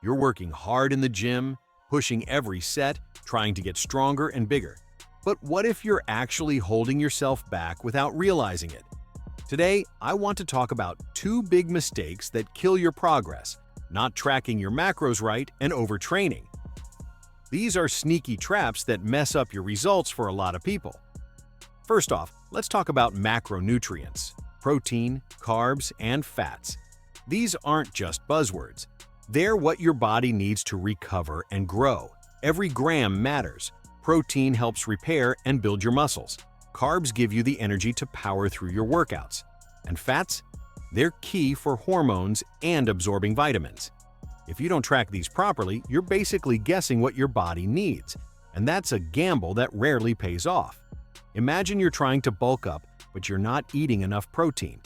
You're working hard in the gym, pushing every set, trying to get stronger and bigger. But what if you're actually holding yourself back without realizing it? Today, I want to talk about two big mistakes that kill your progress: not tracking your macros right and overtraining. These are sneaky traps that mess up your results for a lot of people. First off, let's talk about macronutrients: protein, carbs, and fats. These aren't just buzzwords. They're what your body needs to recover and grow. Every gram matters. Protein helps repair and build your muscles. Carbs give you the energy to power through your workouts. And fats? They're key for hormones and absorbing vitamins. If you don't track these properly, you're basically guessing what your body needs, and that's a gamble that rarely pays off. Imagine you're trying to bulk up, but you're not eating enough protein.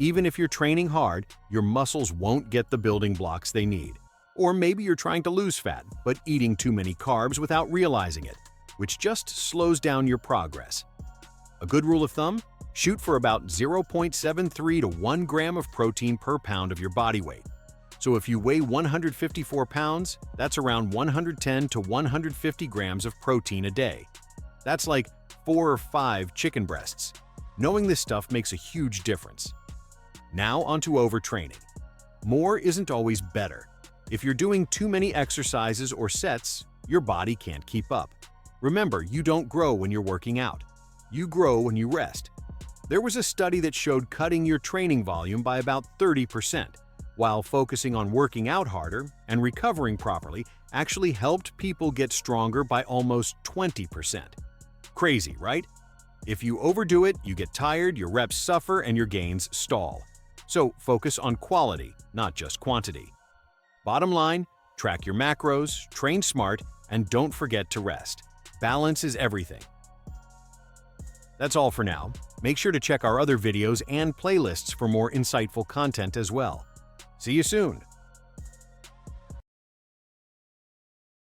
Even if you're training hard, your muscles won't get the building blocks they need. Or maybe you're trying to lose fat, but eating too many carbs without realizing it, which just slows down your progress. A good rule of thumb? Shoot for about 0.73 to 1 gram of protein per pound of your body weight. So if you weigh 154 pounds, that's around 110 to 150 grams of protein a day. That's like 4 or 5 chicken breasts. Knowing this stuff makes a huge difference. Now onto overtraining. More isn't always better. If you're doing too many exercises or sets, your body can't keep up. Remember, you don't grow when you're working out. You grow when you rest. There was a study that showed cutting your training volume by about 30%, while focusing on working out harder and recovering properly actually helped people get stronger by almost 20%. Crazy, right? If you overdo it, you get tired, your reps suffer, and your gains stall. So focus on quality, not just quantity. Bottom line, track your macros, train smart, and don't forget to rest. Balance is everything. That's all for now. Make sure to check our other videos and playlists for more insightful content as well. See you soon!